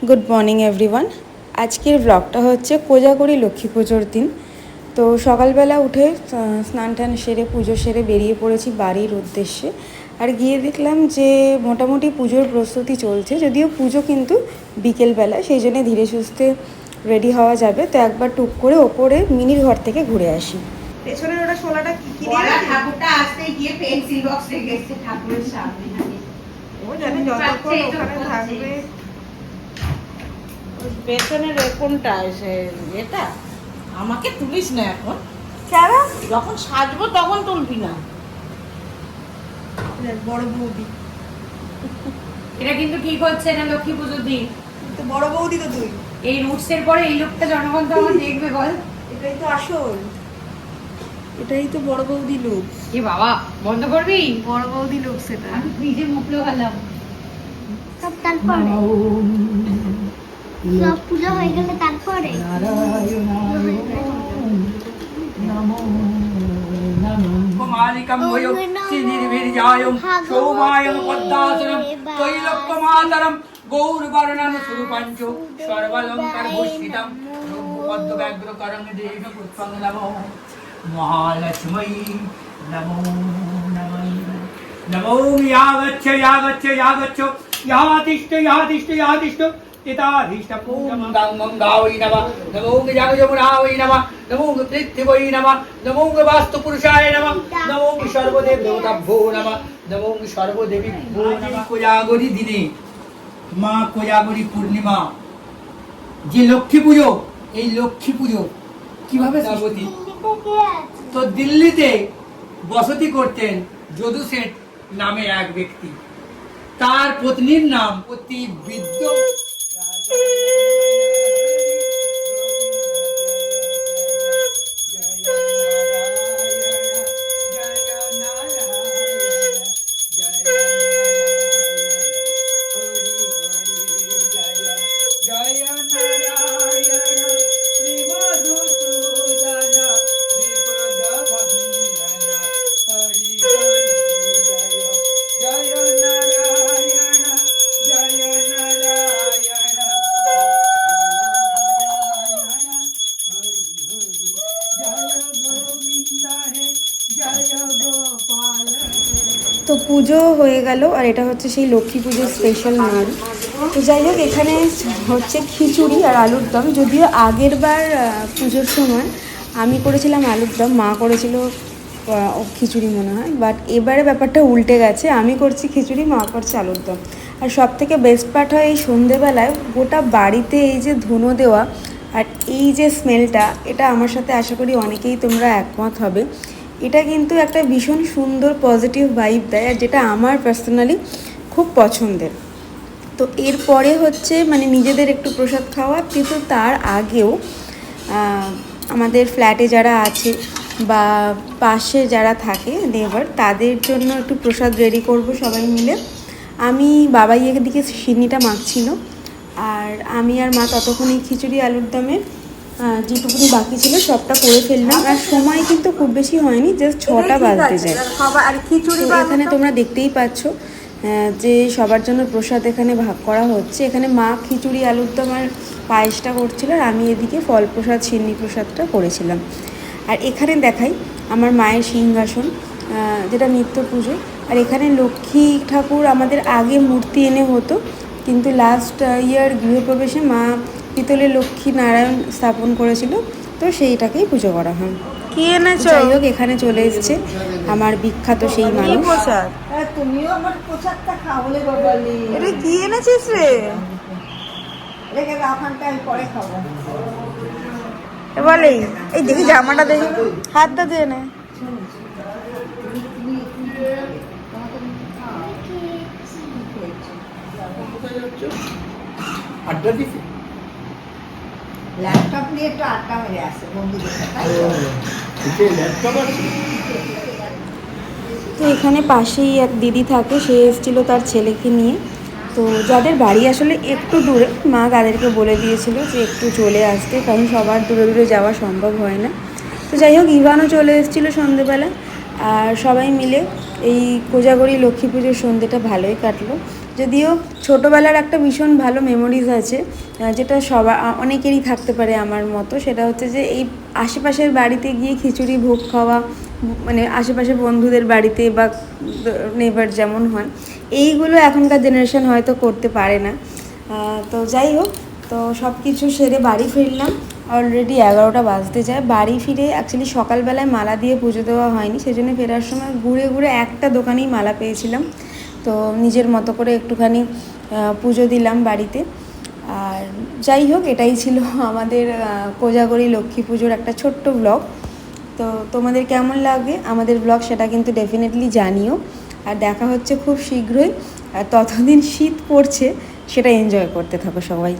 Good morning everyone. আজকের ব্লগটা হচ্ছে কোজাগরি লক্ষ্মী পুজোর দিন। তো সকালবেলা উঠে স্নান টান সেরে পুজো সেরে বেরিয়ে পড়েছি বাড়ির উদ্দেশ্যে। আর গিয়ে দেখলাম যে মোটামুটি পুজোর প্রস্তুতি চলছে, যদিও পুজো কিন্তু বিকেলবেলা, সেই জন্যে ধীরে সুস্থে রেডি হওয়া যাবে। তো একবার টুক করে ওপরে মিনির ঘর থেকে ঘুরে আসি। পেছনের ওটা শোলাটা কি ঠাকুরটা আসতে গিয়ে পেন্সিল বক্স রেখে এসেছে ঠাকুরের সামনে। ও জানি যতক্ষণ ওখানে থাকবে। পেছনের কোনটা এটা আমাকে তুলিস না এখন, ছাড়া যখন সাজবো তখন তুলবি না। বড় বৌদি, এটা কিন্তু ঠিক হচ্ছে না লক্ষ্মী পুজোর দিন। তো বড় বৌদি তো তুই। এই রুটস এর পরে এই লোকটা জনগণ তো আমার দেখবে বল। এটাই তো আসল, এটাই তো বড় বৌদি লুক। এ বাবা বন্ধ করবি, বড় বৌদি লুক সেটা। আমি ফ্রিজে মুখ লাগালাম। তারপরে সব পুজো হয়ে গেলে তারপরে কুমারিকম বয়ো সিদ্ধির্বির্যায়ম সৌমায়ম পদ্মাসনম তৈলক্যমাতরম গৌরবর্ণম সুরূপাঞ্চ সর্বালঙ্কার ভূষিতম পদ্মব্যাঘ্র করং দেহ পুষ্পং নমো মহালক্ষ্মী নমো নমঃ নমো ইয়াগচ্ছ ইয়াগচ্ছ ইয়াগচ্ছ ইয়াতিষ্ঠ ইয়াতিষ্ঠ ইয়াতিষ্ঠ ইতাধিষ্ঠং গঙ্গাওই নমঃ নমো যমুনাওই নমঃ নমো পৃথিবী নমঃ নমো বাস্তুপুরুষায় নমঃ নমো সর্বদেব দেবতাভ্যো নমঃ নমো সর্বদেবীভ্যো নমঃ। কোজাগরী দিনে মা কোজাগরী পূর্ণিমা যে লক্ষ্মী পুজো, এই লক্ষ্মী পুজো কিভাবে সৃষ্টি? তো দিল্লিতে বসতি করতেন যদু শেঠ নামে এক ব্যক্তি। তার পত্নীর নাম অতি বিদ্য তো পুজো হয়ে গেল, আর এটা হচ্ছে সেই লক্ষ্মী পুজোর স্পেশাল নাড়ু। তো যাই হোক, এখানে হচ্ছে খিচুড়ি আর আলুর দম। যদিও আগের বার পুজোর সময় আমি করেছিলাম আলুর দম, মা করেছিল খিচুড়ি মনে হয়, বাট এবারে ব্যাপারটা উল্টে গেছে, আমি করছি খিচুড়ি, মা করছে আলুর দম। আর সব থেকে বেস্ট পার্ট হয় এই সন্ধেবেলায় গোটা বাড়িতে এই যে ধুনো দেওয়া আর এই যে স্মেলটা, এটা আমার সাথে আশা করি অনেকেই তোমরা একমত হবে। এটা কিন্তু একটা ভীষণ সুন্দর পজিটিভ ভাইব দেয়, আর যেটা আমার পার্সোনালি খুব পছন্দের। তো এরপরে হচ্ছে মানে নিজেদের একটু প্রসাদ খাওয়া, কিন্তু তার আগেও আমাদের ফ্ল্যাটে যারা আছে বা পাশে যারা থাকে নেবার, তাদের জন্য একটু প্রসাদ রেডি করব সবাই মিলে। আমি বাবাই দিকে সিন্নিটা মাখছিল, আর আমি আর মা ততক্ষণ এই খিচুড়ি আলুর দমের যেটুকুনি বাকি ছিল সবটা করে ফেললাম। আর সময় কিন্তু খুব বেশি হয়নি, জাস্ট 6টা বাজতে যায়। আর খিচুড়ি এখানে তোমরা দেখতেই পাচ্ছ যে সবার জন্য প্রসাদ এখানে ভাগ করা হচ্ছে। এখানে মা খিচুড়ি আলুর দম আর পায়েসটা করছিল, আর আমি এদিকে ফল প্রসাদ সিন্নি প্রসাদটা করেছিলাম। আর এখানে দেখাই আমার মায়ের সিংহাসন, যেটা নিত্য পুজো। আর এখানে লক্ষ্মী ঠাকুর আমাদের আগে মূর্তি এনে হতো, কিন্তু লাস্ট ইয়ার গৃহপ্রবেশে মা পিতলের লক্ষ্মী নারায়ণ স্থাপন করেছিল, তো সেইটাকেই পুজো করা হয়। কি এনেছো? যাই হোক, এখানে চলে এসছে আমার বিখ্যাত সেই মানুষ। তুমিও আমার পোশাকটা খাওয়ালে বাবালি। এটা কি এনেছিস রে? রেখে রাখানটা আমি পরে খাবো। বলেই এই দেখি জামাটা, দেখি হাতটা দিয়ে নে। আড্ডা দিতে ল্যাপটপ নিয়ে একটু আড্ডা মেরে আসে বন্ধুদের সাথে। তো এখানে পাশেই এক দিদি থাকে, সে এসেছিলো তার ছেলেকে নিয়ে। তো যাদের বাড়ি আসলে একটু দূরে, মা তাদেরকে বলে দিয়েছিল যে একটু চলে আসতে, কারণ সবার দূরে দূরে যাওয়া সম্ভব হয় না। তো যাই হোক, ইভানও চলে এসেছিলো সন্ধেবেলা, আর সবাই মিলে এই কোজাগরি লক্ষ্মী পুজোর সন্ধেটা ভালোই কাটলো। যদিও ছোটোবেলার একটা ভীষণ ভালো মেমোরিজ আছে, যেটা অনেকেরই থাকতে পারে আমার মতো, সেটা হচ্ছে যে এই আশেপাশের বাড়িতে গিয়ে খিচুড়ি ভোগ খাওয়া, মানে আশেপাশে বন্ধুদের বাড়িতে বা নেবার যেমন হয়, এইগুলো এখনকার জেনারেশন হয়তো করতে পারে না। তো যাই হোক, তো সব কিছু সেরে বাড়ি ফিরলাম, অলরেডি 11টা বাজতে যায়। বাড়ি ফিরে অ্যাকচুয়ালি সকালবেলায় মালা দিয়ে পুজো দেওয়া হয়নি, সেজন্য ফেরার সময় ঘুরে ঘুরে একটা দোকানেই মালা পেয়েছিলাম, তো নিজের মতো করে একটুখানি পুজো দিলাম বাড়িতে। আর যাই হোক, এটাই ছিল আমাদের কোজাগরী লক্ষ্মী পুজোর একটা ছোট্ট ব্লগ। তো তোমাদের কেমন লাগে আমাদের ব্লগ সেটা কিন্তু ডেফিনেটলি জানিও। আর দেখা হচ্ছে খুব শীঘ্রই, আর ততদিন শীত পড়ছে, সেটা এনজয় করতে থাকো সবাই।